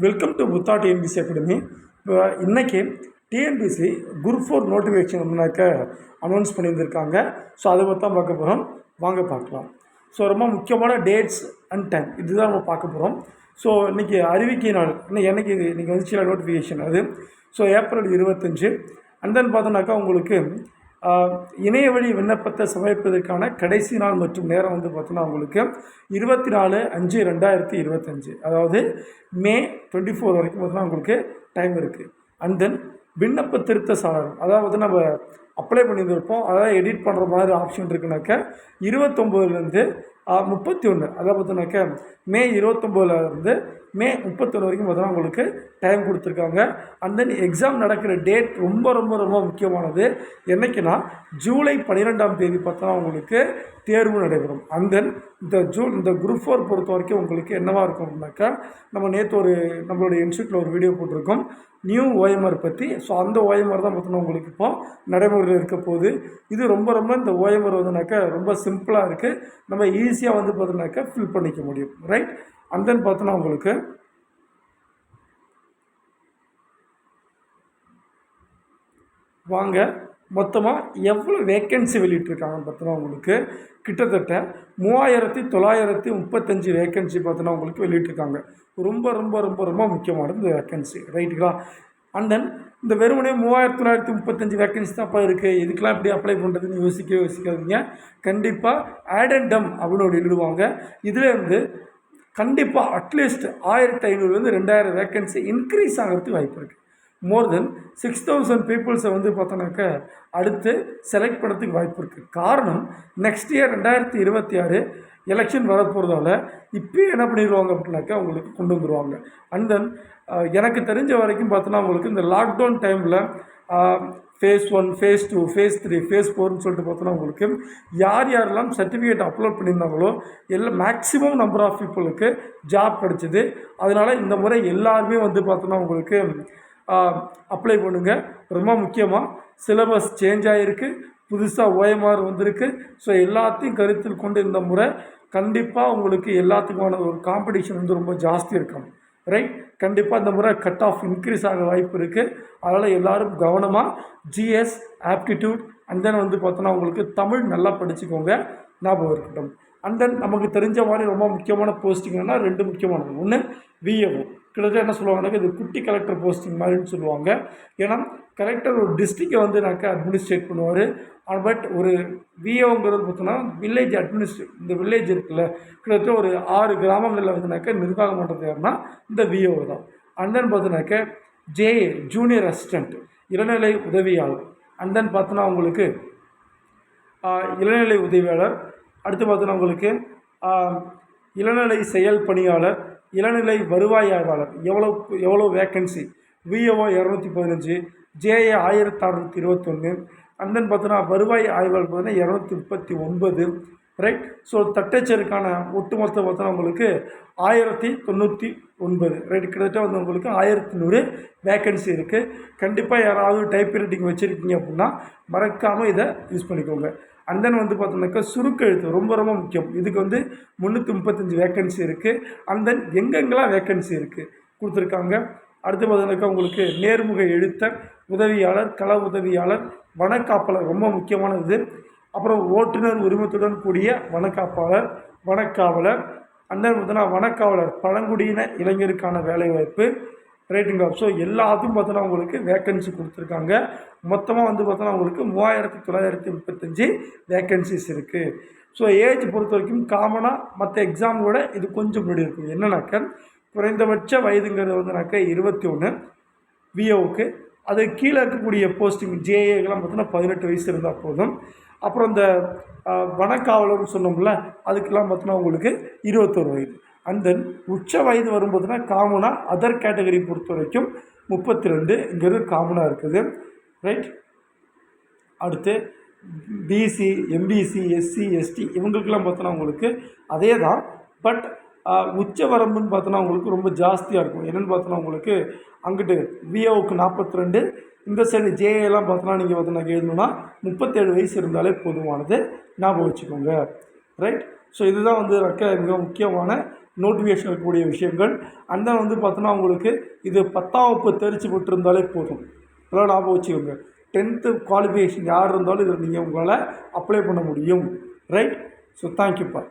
Welcome to Buddha TNPSC academy. இப்போ இன்றைக்கி TNPSC group 4 notification வந்துனாக்க அனௌன்ஸ் பண்ணியிருந்திருக்காங்க. ஸோ அதை பற்றி தான் பார்க்க போகிறோம். வாங்க பார்க்கலாம். ஸோ ரொம்ப முக்கியமான டேட்ஸ் அண்ட் டைம் இதுதான் நம்ம பார்க்க போகிறோம். ஸோ இன்றைக்கி அறிவிக்கை நாள் என்னைக்கு இன்றைக்கி வந்துச்சு நோட்டிஃபிகேஷன் அது. So April 25. அண்ட் தென் பார்த்தோன்னாக்கா உங்களுக்கு இணைய வழி விண்ணப்பத்தை சமர்ப்பிப்பதற்கான கடைசி நாள் மற்றும் நேரம் வந்து பார்த்தோன்னா உங்களுக்கு 24/5/2025, அதாவது மே 24 வரைக்கும் பார்த்தோன்னா உங்களுக்கு டைம் இருக்குது. அண்ட் தென் விண்ணப்ப திருத்த சாளரம், அதாவது நம்ம அப்ளை பண்ணியிருந்திருப்போம், அதாவது எடிட் பண்ணுற மாதிரி ஆப்ஷன் இருக்குனாக்க 29லேருந்து 31, அதாவது பார்த்தோன்னாக்க மே 29லேருந்து மே 31 வரைக்கும் பார்த்தோன்னா உங்களுக்கு டைம் கொடுத்துருக்காங்க. அண்ட் தென் எக்ஸாம் நடக்கிற டேட் ரொம்ப ரொம்ப ரொம்ப முக்கியமானது. என்றைக்குன்னா ஜூலை 12ஆம் தேதி பார்த்தோன்னா உங்களுக்கு தேர்வு நடைபெறும். அண்ட் தென் இந்த குரூப் 4 பொறுத்த வரைக்கும் உங்களுக்கு என்னவாக இருக்கும் அப்படின்னாக்கா, நம்ம நேற்று நம்மளுடைய இன்ஸ்டியூட்டில் ஒரு வீடியோ போட்டிருக்கோம் நியூ ஓஎம்ஆர் பற்றி. ஸோ அந்த ஓஎம்ஆர் தான் பார்த்தோன்னா உங்களுக்கு இப்போ நடைமுறையில் இருக்க போகுது. இது ரொம்ப ரொம்ப இந்த ஓஎம்ஆர் வந்துனாக்கா ரொம்ப சிம்பிளாக இருக்குது, நம்ம ஈஸியாக வந்து பார்த்தோன்னாக்கா ஃபில் பண்ணிக்க முடியும், ரைட். அண்ட் தென் பார்த்தோன்னா உங்களுக்கு வாங்க மொத்தமாக எவ்வளோ வேக்கன்சி வெளியிட்டிருக்காங்கன்னு பார்த்தோன்னா உங்களுக்கு கிட்டத்தட்ட 3935 வேக்கன்சி பார்த்தோன்னா உங்களுக்கு வெளியிட்டிருக்காங்க. ரொம்ப ரொம்ப ரொம்ப ரொம்ப முக்கியமானது இந்த வேக்கன்சி, ரைட்டுங்களா. அண்ட் தென் இந்த வெறுமனே 3935 வேக்கன்சி தான் இருக்குது, இதுக்கெலாம் எப்படி அப்ளை பண்ணுறதுன்னு யோசிக்காதீங்க. கண்டிப்பாக ஆட் அண்ட் டம் அப்படின்னு ஒரு எழுதுவாங்க. இதிலேருந்து கண்டிப்பாக அட்லீஸ்ட் 1500லேருந்து 2000 வேக்கன்சி இன்க்ரீஸ் ஆகிறதுக்கு வாய்ப்பு இருக்குது. மோர் தென் 6000 பீப்புள்ஸை வந்து பார்த்தோன்னாக்க அடுத்து செலக்ட் பண்ணுறதுக்கு வாய்ப்பு இருக்குது. காரணம் நெக்ஸ்ட் இயர் 2026 எலெக்ஷன் வரப்போகிறதால இப்போயே என்ன பண்ணிடுவாங்க அப்படின்னாக்கா உங்களுக்கு கொண்டு வந்துடுவாங்க. அண்ட் தென் எனக்கு தெரிஞ்ச வரைக்கும் பார்த்தோன்னா உங்களுக்கு இந்த லாக்டவுன் டைமில் ஃபேஸ் 1, ஃபேஸ் 2, ஃபேஸ் 3, ஃபேஸ் 4ன்னு சொல்லிட்டு பார்த்தோன்னா உங்களுக்கு யாரெல்லாம் சர்டிஃபிகேட் அப்லோட் பண்ணியிருந்தாங்களோ மேக்ஸிமம் நம்பர் ஆஃப் பீப்புளுக்கு ஜாப் கிடச்சிது. அதனால் இந்த முறை எல்லாருமே வந்து பார்த்தோன்னா உங்களுக்கு அப்ளை பண்ணுங்கள். ரொம்ப முக்கியமாக சிலபஸ் சேஞ்ச் ஆகிருக்கு, புதுசாக ஓஎம்ஆர் வந்திருக்கு. ஸோ எல்லாத்தையும் கருத்தில் கொண்டு இந்த முறை கண்டிப்பாக உங்களுக்கு எல்லாத்துக்குமான ஒரு காம்படிஷன் வந்து ரொம்ப ஜாஸ்தி இருக்கும், ரைட். கண்டிப்பாக இந்த முறை கட் ஆஃப் இன்க்ரீஸ் ஆக வாய்ப்பு இருக்குது. அதனால் எல்லோரும் கவனமாக ஜிஎஸ், ஆப்டிடியூட் அண்ட் தென் வந்து பார்த்தோன்னா உங்களுக்கு தமிழ் நல்லா படிச்சுக்கோங்க, ஞாபகம் இருக்கட்டும். அண்ட் தென் நமக்கு தெரிஞ்ச மாதிரி ரொம்ப முக்கியமான போஸ்டிங்னா 2 முக்கியமானது. ஒன்று விஏஓ, கிட்டத்தட்ட என்ன சொல்லுவாங்கன்னாக்க இது குட்டி கலெக்டர் போஸ்டிங் மாதிரின்னு சொல்லுவாங்க. ஏன்னா கலெக்டர் ஒரு டிஸ்ட்ரிக்டை வந்து அட்மினிஸ்ட்ரேட் பண்ணுவார். பட் ஒரு விஏஓங்கிறது பார்த்தோன்னா வில்லேஜ் இந்த வில்லேஜ் இருக்குல்ல, கிட்டத்தட்ட ஒரு 6 கிராமங்களில் வந்துனாக்க நிர்வாகம் பண்ணுறது யாருன்னா இந்த விஏஓ தான். அண்ட் தென் பார்த்தோன்னாக்க ஜேஏ, ஜூனியர் அசிஸ்டண்ட், இளநிலை உதவியாளர். அண்ட் தென் பார்த்தோன்னா உங்களுக்கு இளநிலை உதவியாளர். அடுத்து பார்த்தோன்னா உங்களுக்கு இளநிலை செயல் பணியாளர், இளநிலை வருவாய் ஆய்வாளர். எவ்வளோ vacancy? VAO 215, JA 1621. And then பார்த்தோன்னா வருவாய் ஆய்வாளர் பார்த்தீங்கன்னா 239, ரைட். ஸோ தட்டச்சருக்கான ஒட்டுமொத்த பார்த்தோன்னா உங்களுக்கு 1099, ரைட். கிட்டத்தட்ட வந்து உங்களுக்கு 1100 வேக்கன்சி இருக்குது. கண்டிப்பாக யாராவது டைப் ரைட்டிங் வச்சுருக்கீங்க அப்படின்னா மறக்காமல் இதை யூஸ் பண்ணிக்கோங்க. அண்ட் தென் வந்து பார்த்தோம்னாக்கா சுருக்கெழுத்து ரொம்ப ரொம்ப முக்கியம். இதுக்கு வந்து 335 வேக்கன்சி இருக்குது. அண்ட் தென் எங்கெங்கெல்லாம் வேக்கன்சி இருக்குது கொடுத்துருக்காங்க. அடுத்து பார்த்தோம்னாக்கா உங்களுக்கு நேர்முக எழுத்தர், உதவியாளர், கள உதவியாளர், வனக்காப்பாளர் ரொம்ப முக்கியமானது. அப்புறம் ஓட்டுநர் உரிமத்துடன் கூடிய வனக்காவலர். அண்ட் தென் பார்த்தோன்னா வனக்காவலர் பழங்குடியின இளைஞருக்கான வேலைவாய்ப்பு, ரைட்டுங்களா. ஸோ எல்லாத்தையும் பார்த்தோன்னா உங்களுக்கு வேக்கன்சி கொடுத்துருக்காங்க. மொத்தமாக வந்து பார்த்தோன்னா உங்களுக்கு 3935 வேக்கன்சிஸ் இருக்குது. ஸோ ஏஜ் பொறுத்த வரைக்கும் காமனாக மற்ற எக்ஸாமோட இது கொஞ்சம் முன்னாடி இருக்கும். என்னன்னாக்க குறைந்தபட்ச வயதுங்கிறது வந்துனாக்க 21 விஏஓக்கு. அது கீழே இருக்கக்கூடிய போஸ்டிங் ஜேஏக்கெல்லாம் பார்த்தோன்னா 18 வயசு இருந்தால் போதும். அப்புறம் இந்த வனக்காவலர்னு சொன்னோம்ல, அதுக்கெல்லாம் பார்த்தோன்னா உங்களுக்கு 21 வயது. அண்ட் தென் உச்ச வயது வரும்போதுனா காமனாக அதர் கேட்டகரி பொறுத்த வரைக்கும் 32ங்கிறது காமனாக இருக்குது, ரைட். அடுத்து பிசி, எம்பிசி, எஸ்சி, எஸ்டி இவங்களுக்கெல்லாம் பார்த்தோன்னா உங்களுக்கு அதே தான். பட் உச்ச வரம்புன்னு பார்த்தோன்னா உங்களுக்கு ரொம்ப ஜாஸ்தியாக இருக்கும். என்னென்னு பார்த்தோன்னா உங்களுக்கு அங்கிட்டு விஏஓக்கு 42, இந்த சைடு ஜேஏலாம் பார்த்தோன்னா நீங்கள் பார்த்தோன்னா எழுதணுன்னா 37 வயசு இருந்தாலே போதுமானது, ஞாபகம் வச்சுக்கோங்க, ரைட். ஸோ இதுதான் வந்து மிக முக்கியமான நோட்டிஃபிகேஷன் இருக்கக்கூடிய விஷயங்கள். அண்ட் தென் வந்து பார்த்தோன்னா உங்களுக்கு இது 10ஆம் வகுப்பு தேர்ச்சி பெற்றிருந்தாலே போதும். இதெல்லாம் ஞாபகம் வச்சுக்கோங்க. 10th குவாலிஃபிகேஷன் யார் இருந்தாலும் இதில் நீங்கள் உங்களால் அப்ளை பண்ண முடியும். ரைட். ஸோ தேங்க்யூப்பா.